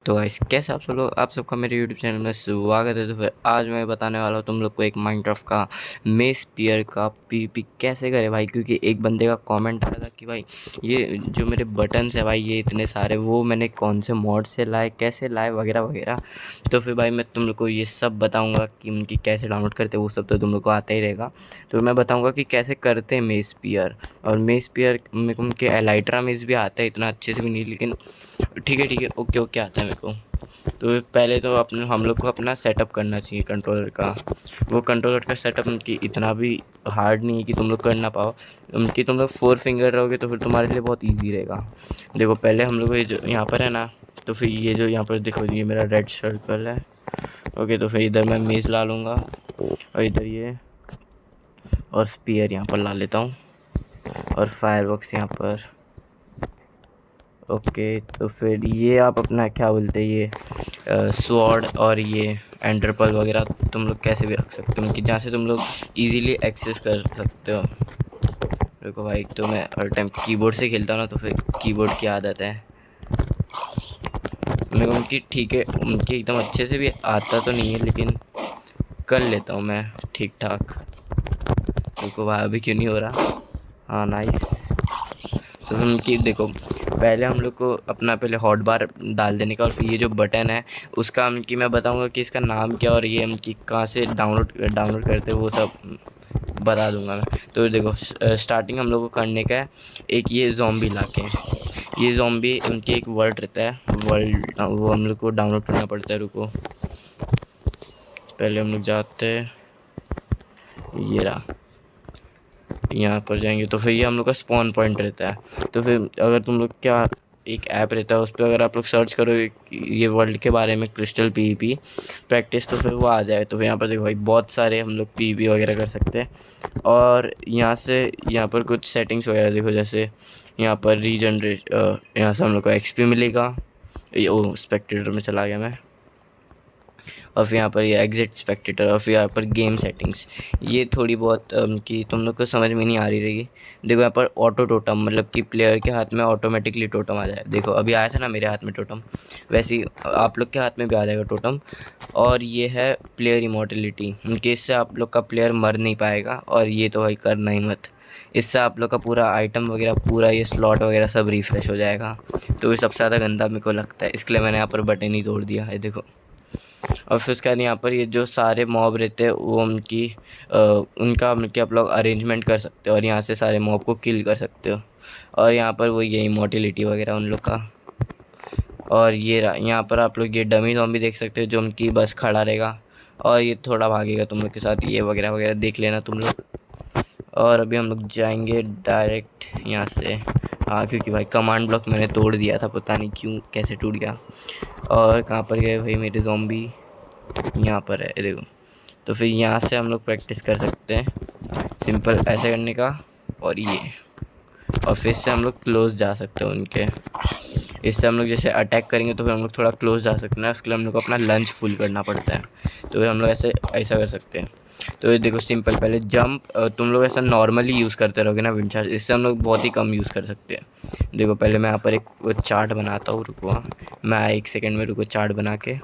तो गाइस कैसे आप सब लोग, आप सबका मेरे यूट्यूब चैनल में स्वागत है। तो फिर आज मैं बताने वाला हूँ तुम लोग को एक माइनक्राफ्ट का मेस पियर का पीवीपी कैसे करे भाई। क्योंकि एक बंदे का कमेंट आया था कि भाई ये जो मेरे बटन्स है भाई, ये इतने सारे वो मैंने कौन से मॉड से लाए, कैसे लाए, वगैरह वगैरह। तो फिर भाई मैं तुम लोग को ये सब बताऊँगा कि उनकी कैसे डाउनलोड करते, वो सब तो तुम लोग को आता ही रहेगा। तो मैं बताऊँगा कि कैसे करते हैं मेस पियर। और मेस पियर मेरे को उनके एलाइट्रा मेस भी आता है, इतना अच्छे से भी नहीं, लेकिन ठीक है, ओके ओके आता है मेरे को। तो पहले तो अपने हम लोग को अपना सेटअप करना चाहिए कंट्रोलर का। वो कंट्रोलर का सेटअप उनकी इतना भी हार्ड नहीं है कि तुम लोग कर ना पाओ। उनकी तुम लोग 4 फिंगर रहोगे तो फिर तुम्हारे लिए बहुत ईजी रहेगा। देखो पहले हम लोग ये जो यहाँ पर है ना, तो फिर ये जो यहाँ पर देखो ये मेरा रेड सर्कल है। ओके, तो फिर इधर मैं मेज ला लूँगा और इधर ये और स्पीयर यहाँ पर ला लेता हूँ और फायरवर्क्स यहाँ पर। ओके, तो फिर ये आप अपना क्या बोलते हैं, ये स्वॉर्ड और ये एंडरपल वगैरह तुम लोग कैसे भी रख सकते हो कि जहाँ से तुम लोग इजीली एक्सेस कर सकते हो। देखो भाई, तो मैं हर टाइम कीबोर्ड से खेलता हूँ ना, तो फिर कीबोर्ड की आदत है मेरे को उनकी। ठीक है, उनकी एकदम अच्छे से भी आता तो नहीं है, लेकिन कर लेता हूँ मैं ठीक ठाक। देखो भाई अभी क्यों नहीं हो रहा। हाँ नाइस। तो उनकी देखो पहले हम लोग को अपना पहले हॉट बार डाल देने का, और फिर ये जो बटन है उसका कि मैं बताऊंगा कि इसका नाम क्या और ये कि कहाँ से डाउनलोड करते हैं, वो सब बता दूंगा मैं। तो देखो स्टार्टिंग हम लोग को करने का है एक ये ज़ॉम्बी लाके। ये ज़ॉम्बी उनके एक वर्ल्ड रहता है, वर्ल्ड वो हम लोग को डाउनलोड करना पड़ता है। रुको पहले हम लोग जाते हैं, ये रहा, यहाँ पर जाएंगे तो फिर ये हम लोग का स्पॉन पॉइंट रहता है। तो फिर अगर तुम लोग क्या एक ऐप रहता है उस पर अगर आप लोग सर्च करो ये वर्ल्ड के बारे में क्रिस्टल पीवीपी प्रैक्टिस, तो फिर वो आ जाए। तो फिर यहाँ पर देखो भाई बहुत सारे हम लोग पीवीपी वगैरह कर सकते हैं। और यहाँ पर कुछ सेटिंग्स वगैरह देखो, जैसे यहाँ पर रीजनरेट, यहाँ से हम लोग को एक्सपी मिलेगा। ये ओ स्पेक्टेटर में चला गया मैं। और फिर यहाँ पर ये एग्जिट स्पेक्टेटर और फिर यहाँ पर गेम सेटिंग्स। ये थोड़ी बहुत कि तुम लोग को समझ में नहीं आ रही रहेगी। देखो यहाँ पर ऑटो टोटम, मतलब कि प्लेयर के हाथ में ऑटोमेटिकली टोटम आ जाए। देखो अभी आया था ना मेरे हाथ में टोटम, वैसे ही आप लोग के हाथ में भी आ जाएगा टोटम। और ये है प्लेयर इमोर्टिलिटी, उनके इससे आप लोग का प्लेयर मर नहीं पाएगा। और ये तो भाई करना ही मत, इससे आप लोग का पूरा आइटम वगैरह, पूरा ये स्लॉट वगैरह सब रिफ़्रेश हो जाएगा। तो ये सबसे ज़्यादा गंदा मेरे को लगता है, इसके लिए मैंने यहाँ पर बटन ही तोड़ दिया है देखो। और फिर उसके बाद यहाँ पर ये जो सारे मॉब रहते हैं वो उनका मतलब कि आप लोग अरेंजमेंट कर सकते हो और यहाँ से सारे मॉब को किल कर सकते हो। और यहाँ पर वो ये इमोर्टिलिटी वगैरह उन लोग का। और ये रहा, यहाँ पर आप लोग ये डमी ज़ॉम्बी देख सकते हो जो उनकी बस खड़ा रहेगा और ये थोड़ा भागेगा तुम लोग के साथ, ये वगैरह वगैरह देख लेना तुम लोग। और अभी हम लोग जाएंगे डायरेक्ट यहाँ से। हाँ, क्योंकि भाई कमांड ब्लॉक मैंने तोड़ दिया था, पता नहीं क्यों कैसे टूट गया। और कहाँ पर गए भाई मेरे ज़ॉम्बी, यहाँ पर है देखो। तो फिर यहाँ से हम लोग प्रैक्टिस कर सकते हैं सिंपल ऐसे करने का। और ये और फिर से हम लोग क्लोज जा सकते हैं उनके। इससे हम लोग जैसे अटैक करेंगे तो फिर हम लोग थोड़ा क्लोज जा सकते हैं, उसके लिए हम लोग को अपना लंच फुल करना पड़ता है। तो फिर हम लोग ऐसा कर सकते हैं। तो ये देखो सिंपल, पहले जंप तुम लोग ऐसा नॉर्मली यूज़ करते रहोगे ना विंड चार्ज, इससे हम लोग बहुत ही कम यूज़ कर सकते हैं। देखो पहले मैं यहाँ पर एक चार्ट बनाता हूँ, रुको। हाँ मैं 1 सेकेंड में, रुको, चार्ट बना के।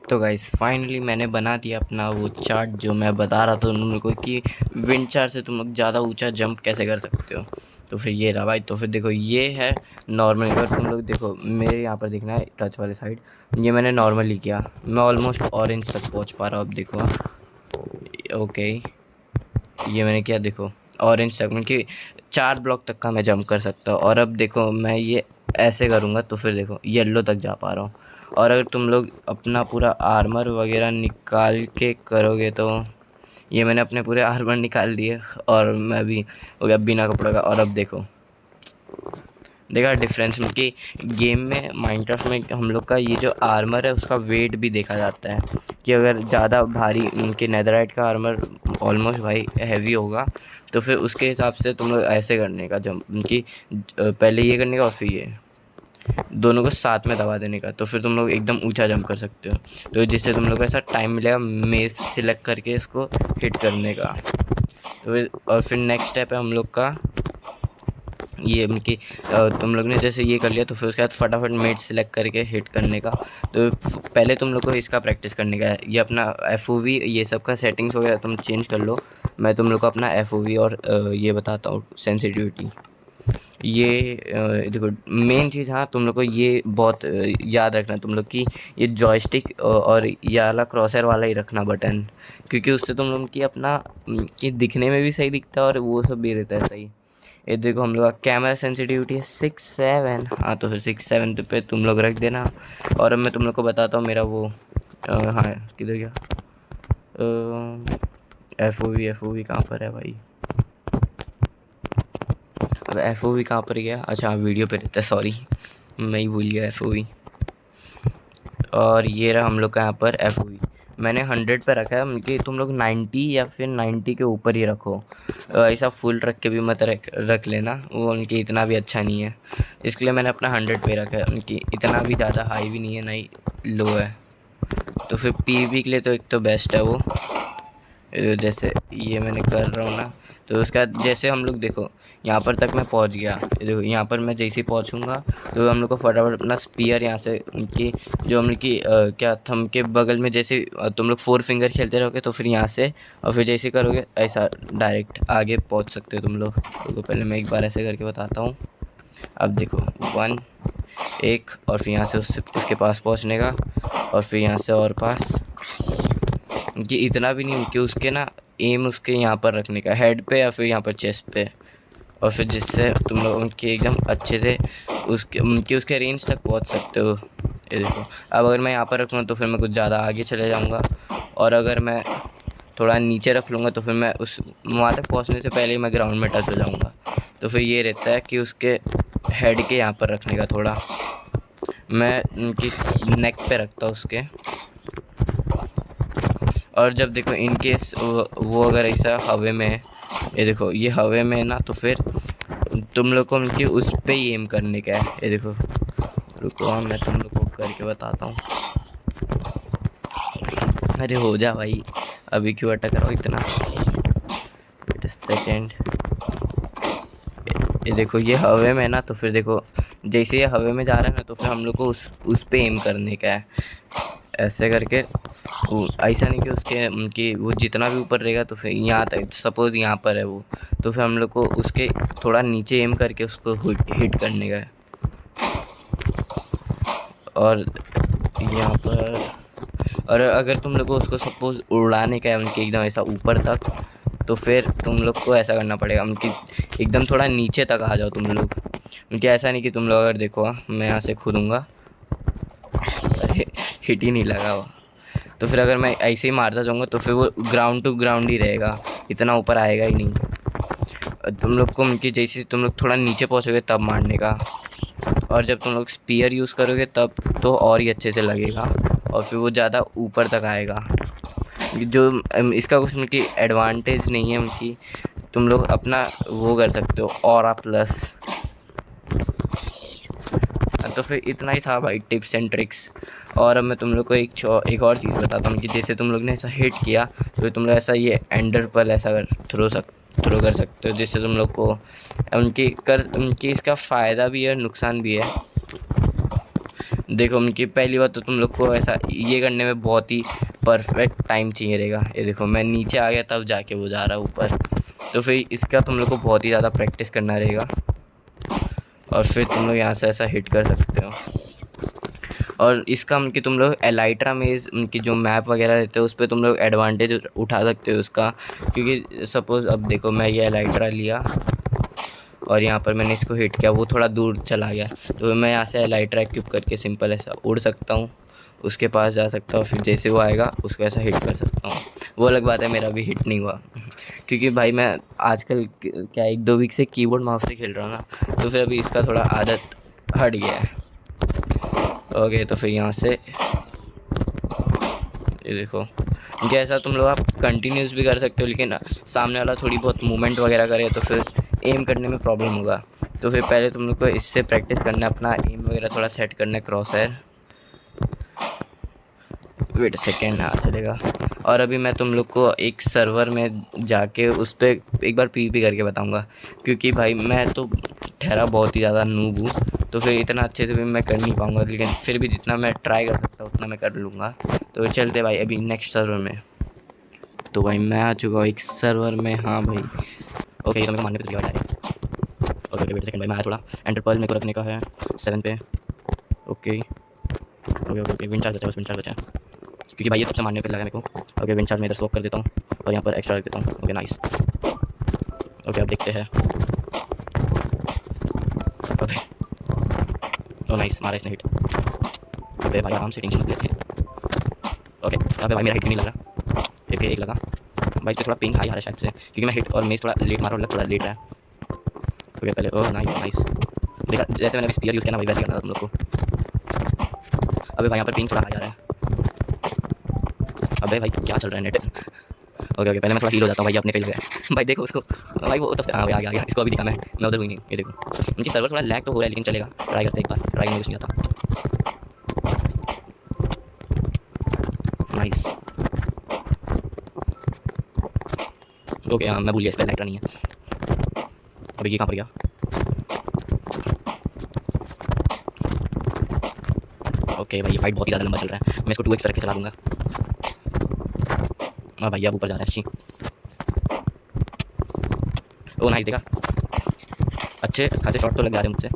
तो गाइस फाइनली मैंने बना दिया अपना वो चार्ट जो मैं बता रहा था उन लोगों को कि विंड चार्ट से तुम लोग ज़्यादा ऊंचा जंप कैसे कर सकते हो। तो फिर ये रहा भाई। तो फिर देखो ये है नॉर्मल, अगर तुम लोग देखो मेरे यहाँ पर देखना है टच वाले साइड, ये मैंने नॉर्मली किया, मैं ऑलमोस्ट ऑरेंज तक पहुँच पा रहा हूँ। अब देखो ओके, ये मैंने किया देखो ऑरेंज तक, मतलब कि 4 ब्लॉक तक का मैं जंप कर सकता हूँ। और अब देखो मैं ये ऐसे करूँगा तो फिर देखो येलो तक जा पा रहा हूँ। और अगर तुम लोग अपना पूरा आर्मर वगैरह निकाल के करोगे तो ये मैंने अपने पूरे आर्मर निकाल दिए और मैं भी हो गया बिना कपड़ों का। और अब देखो देखा डिफरेंस, कि गेम में माइनक्राफ्ट में हम लोग का ये जो आर्मर है उसका वेट भी देखा जाता है कि अगर ज़्यादा भारी उनके नेदरराइट का आर्मर ऑलमोस्ट भाई हैवी होगा तो फिर उसके हिसाब से तुम लोग ऐसे करने का जंप, कि पहले ये करने का और फिर ये दोनों को साथ में दबा देने का, तो फिर तुम लोग एकदम ऊंचा जंप कर सकते हो। तो जिससे तुम लोग को ऐसा टाइम मिलेगा मेज सिलेक्ट करके इसको हिट करने का। तो फिर और फिर नेक्स्ट स्टेप है हम लोग का ये उनकी तुम लोग ने जैसे ये कर लिया तो फिर उसके बाद फटाफट मेट सेलेक्ट करके हिट करने का। तो पहले तुम लोग को इसका प्रैक्टिस करने का है। ये अपना FOV ये सब का सेटिंग्स वगैरह तुम चेंज कर लो। मैं तुम लोग को अपना FOV और ये बताता हूँ सेंसिटिविटी। ये देखो मेन चीज़, हाँ तुम लोग को ये बहुत याद रखना तुम लोग की, ये जॉयस्टिक और ये वाला क्रॉसर वाला ही रखना बटन, क्योंकि उससे तुम लोग की अपना कि दिखने में भी सही दिखता है और वो सब भी रहता है सही। ये देखो हम लोग का कैमरा सेंसिटिविटी है 6:7। हाँ तो फिर 6:7 पे तुम लोग रख देना। और अब मैं तुम लोग को बताता हूँ मेरा वो हाँ किधर गया FOV कहाँ पर है भाई? अब FOV कहाँ पर गया? अच्छा वीडियो पे रहता है, सॉरी मैं ही भूल गया FOV। और ये रहा हम लोग का यहाँ पर FOV। मैंने 100 पे रखा है, उनकी तुम लोग 90 या फिर 90 के ऊपर ही रखो। ऐसा फुल रख के भी मत रख लेना, वो उनकी इतना भी अच्छा नहीं है, इसलिए मैंने अपना 100 पे रखा है। उनकी इतना भी ज़्यादा हाई भी नहीं है ना ही लो है। तो फिर PvP के लिए तो एक तो बेस्ट है वो। जैसे ये मैंने कर रहा हूँ ना, तो उसका जैसे हम लोग देखो यहाँ पर तक मैं पहुँच गया। देखो यहाँ पर मैं जैसे ही पहुँचूँगा तो हम लोग को फटाफट अपना स्पीयर यहाँ से उनकी जो हम लोग की क्या थंब के बगल में, जैसे तुम लोग 4 फिंगर खेलते रहोगे तो फिर यहाँ से और फिर जैसे करोगे ऐसा डायरेक्ट आगे पहुँच सकते हो तुम लोग। तो पहले मैं एक बार ऐसे करके बताता हूँ। अब देखो 1 1 और फिर यहाँ से उसके पास पहुँचने का, और फिर यहाँ से और पास। कि इतना भी नहीं कि उसके ना एम उसके यहाँ पर रखने का, हेड पे या फिर यहाँ पर चेस्ट पे, और फिर जिससे तुम लोग उनकी एकदम अच्छे से उसके रेंज तक पहुँच सकते हो। ये देखो अब अगर मैं यहाँ पर रखूँगा तो फिर मैं कुछ ज़्यादा आगे चले जाऊँगा, और अगर मैं थोड़ा नीचे रख लूँगा तो फिर मैं उस वहाँ तक पहुँचने से पहले ही मैं ग्राउंड में टच हो जाऊँगा। तो फिर ये रहता है कि उसके हेड के यहाँ पर रखने का, थोड़ा मैं उनकी नेक पे रखता हूँ उसके। और जब देखो इन केस वो अगर ऐसा हवे में है, ये देखो ये हवे में है ना, तो फिर तुम लोग को उनकी उस पे ही एम करने का है। ये देखो रुको मैं तुम लोग को करके बताता हूँ। अरे हो जा भाई, अभी क्यों अटक रहा हो इतना? Wait second. ये देखो ये हवे में है ना, तो फिर देखो जैसे ये हवे में जा रहा है ना, तो फिर हम लोग को उस पे एम करने का है ऐसे करके। ऐसा नहीं कि उसके उनकी वो जितना भी ऊपर रहेगा तो फिर यहाँ तक, सपोज़ यहाँ पर है वो, तो फिर हम लोग को उसके थोड़ा नीचे एम करके उसको हिट करने का है। और यहाँ पर और अगर तुम लोग को उसको सपोज़ उड़ाने का है उनके एकदम ऐसा ऊपर तक, तो फिर तुम लोग को ऐसा करना पड़ेगा उनकी एकदम थोड़ा नीचे तक आ जाओ तुम लोग। उनके ऐसा नहीं कि तुम लोग अगर देखो मैं यहाँ से कूदूँगा, अरे हिट ही नहीं लगा हुआ, तो फिर अगर मैं ऐसे ही मारता जाऊँगा तो फिर वो ग्राउंड टू ग्राउंड ही रहेगा, इतना ऊपर आएगा ही नहीं। तुम लोग को उनकी जैसे तुम लोग थोड़ा नीचे पहुँचोगे तब मारने का, और जब तुम लोग स्पीयर यूज़ करोगे तब तो और ही अच्छे से लगेगा, और फिर वो ज़्यादा ऊपर तक आएगा। जो इसका कुछ उनकी एडवांटेज नहीं है उनकी, तुम लोग अपना वो कर सकते हो ऑरा प्लस। तो फिर इतना ही था भाई टिप्स एंड ट्रिक्स। और अब मैं तुम लोग को एक और चीज़ बताता हूँ कि जैसे तुम लोग ने ऐसा हिट किया तो तुम लोग ऐसा ये एंडर पर ऐसा थ्रो कर सकते हो, जिससे तुम लोग को उनकी इसका फ़ायदा भी है नुकसान भी है। देखो उनकी पहली बात तो तुम लोग को ऐसा ये करने में बहुत ही परफेक्ट टाइम चाहिए रहेगा। ये देखो मैं नीचे आ गया तब जाके वो जा रहा है ऊपर, तो फिर इसका तुम लोग को बहुत ही ज़्यादा प्रैक्टिस करना रहेगा, और फिर तुम लोग यहाँ से ऐसा हिट कर सकते हो। और इसका उनकी तुम लोग एलाइट्रा में उनकी जो मैप वगैरह रहते हैं उस पर तुम लोग एडवांटेज उठा सकते हो उसका, क्योंकि सपोज़ अब देखो मैं ये एलाइट्रा लिया और यहाँ पर मैंने इसको हिट किया, वो थोड़ा दूर चला गया, तो मैं यहाँ से एलाइट्रा इक्विप करके सिंपल ऐसा उड़ सकता हूँ, उसके पास जा सकता हूँ, फिर जैसे वो आएगा उसको ऐसा हिट कर सकता हूँ। वो अलग बात है मेरा भी हिट नहीं हुआ क्योंकि भाई मैं आजकल क्या 1-2 वीक से कीबोर्ड माउस से खेल रहा हूँ ना, तो फिर अभी इसका थोड़ा आदत हट गया है। ओके तो फिर यहाँ से ये देखो कि ऐसा तुम लोग आप कंटिन्यूस भी कर सकते हो, लेकिन सामने वाला थोड़ी बहुत मूवमेंट वगैरह करे तो फिर एम करने में प्रॉब्लम होगा। तो फिर पहले तुम लोग को इससे प्रैक्टिस करना है, अपना एम वगैरह थोड़ा सेट करना है क्रॉस है। वेट सेकेंड, हाँ चलेगा। और अभी मैं तुम लोग को एक सर्वर में जाके उस पर एक बार PvP करके बताऊंगा, क्योंकि भाई मैं तो ठहरा बहुत ही ज़्यादा नूब हूँ, तो फिर इतना अच्छे से भी मैं कर नहीं पाऊँगा, लेकिन फिर भी जितना मैं ट्राई कर सकता हूँ उतना मैं कर लूँगा। तो चलते भाई अभी नेक्स्ट सर्वर में। तो भाई मैं आ चुका हूँ एक सर्वर में। हाँ भाई ओके, ये तो मेरे को मानने पे तैयार है। ओके ओके वेट सेकंड भाई, मैं आया थोड़ा एंटर पर्ल मेरे को रखने का है 7 पे। Okay okay okay okay wind charge बचा है, बस विंड चार्ज बचा है, क्योंकि भाई ये तब से मारने पे लगा मेरे को। ओके विंड चार्ज मैं इधर स्वैप कर देता हूँ और यहाँ पर एक्स्ट्रा रख देता हूँ। Okay nice. ओके अब देखते हैं। ओके ओ नाइस, मारा इसने हिट। अबे भाई आराम से टेंशन मत ले। ओके अबे भाई मेरा हिट नहीं लग रहा, एक लगा भाई, इससे थोड़ा पिंग हाई आ रहा है शायद से, क्योंकि मैं हिट और मेज थोड़ा लेट मारा और थोड़ा लेट रहा है। ओके पहले ओ नाइस नाइस, देखा जैसे मैंने स्पीयर यूज़ किया ना वही वैसे करना था तुम लोग को। अबे भाई यहाँ पर पिंग थोड़ा हाई आ रहा है। अबे भाई क्या चल रहा है नेट। ओके ओके पहले मैं थोड़ा हील हो जाता हूँ भाई, अपने पे गया भाई, देखो उसको भाई वो तब से हाँ भाई आ गया, इसको अभी दिखा मैं उधर हुई नहीं। ये देखो उनकी सर्वर थोड़ा लैग तो हो रहा है, लेकिन चलेगा, ट्राई करते हैं एक बार, ट्राई करने कुछ नहीं आता। नाइस ओके हाँ मैं भूल गया इस पर लाइट नहीं है। अभी ये कहाँ पर गया। ओके भाई ये फाइट बहुत ही ज़्यादा लंबा चल रहा है, मैं इसको 2x पर रख के चला दूँगा। हाँ भाई अब ऊपर जा रहा है। शी ओ नाइस, देखा अच्छे खासे शॉट तो लग जा रहे हैं मुझसे।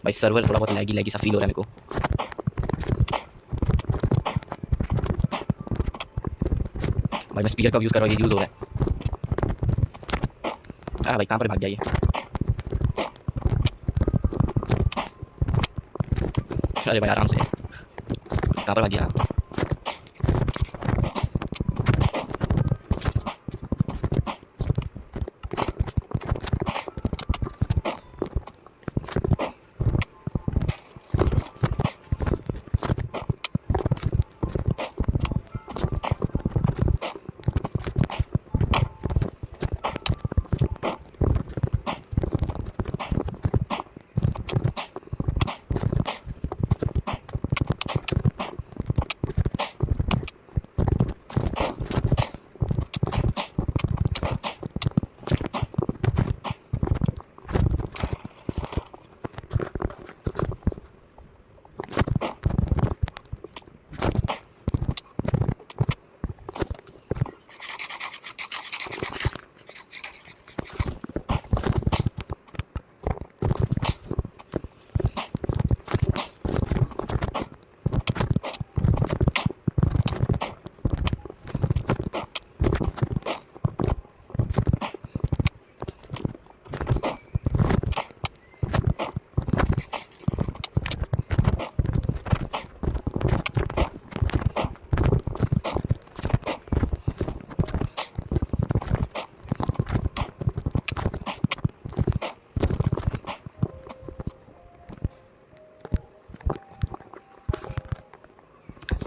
भाई सर्वर थोड़ा बहुत लैगी लैगी सा फील हो रहा है मेरे को। भाई मैं स्पीकर का यूज़ कर रहा हूँ, ये यूज़ हो रहा है। हाँ भाई कहाँ पर भाग गया ये। अरे भाई आराम से, कहाँ पर भाग गया।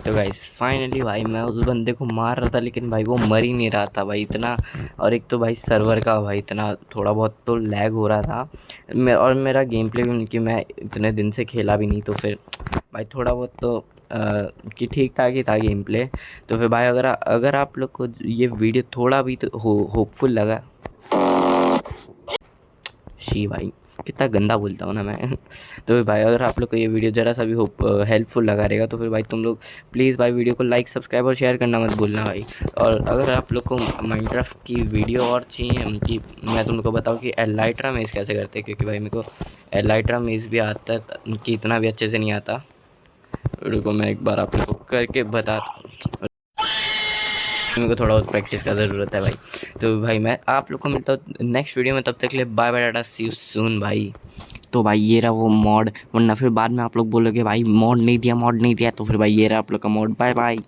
तो गाइस फाइनली भाई मैं उस बंदे को मार रहा था, लेकिन भाई वो मर ही नहीं रहा था भाई इतना। और एक तो भाई सर्वर का भाई इतना थोड़ा बहुत तो लैग हो रहा था और मेरा गेम प्ले भी उनकी मैं इतने दिन से खेला भी नहीं, तो फिर भाई थोड़ा बहुत तो कि ठीक ठाक ही था गेम प्ले। तो फिर भाई अगर आप लोग को ये वीडियो थोड़ा भी तो होपफुल लगा, शी भाई कितना गंदा बोलता हूँ ना मैं तो फिर भाई अगर आप लोग को ये वीडियो ज़रा सा भी हेल्पफुल लगा रहेगा, तो फिर भाई तुम लोग प्लीज़ भाई वीडियो को लाइक सब्सक्राइब और शेयर करना मत भूलना भाई। और अगर आप लोग को माइनक्राफ्ट की वीडियो और चाहिए कि मैं तुम लोग को बताऊँ कि एलाइट्रा मेज़ कैसे करते हैं, क्योंकि भाई मेरे को एलाइट्रा मेज़ भी आता है कि इतना भी अच्छे से नहीं आता। रुको मैं एक बार आप लोग को करके बताता, मेरे को थोड़ा बहुत प्रैक्टिस का ज़रूरत है भाई। तो भाई मैं आप लोग को मिलता हूँ नेक्स्ट वीडियो में, तब तक के लिए bye bye tata, see you soon भाई। तो भाई ये रहा वो मॉड, वरना फिर बाद में आप लोग बोलोगे भाई मॉड नहीं दिया, मॉड नहीं दिया, तो फिर भाई ये रहा आप लोग का मॉड। Bye bye.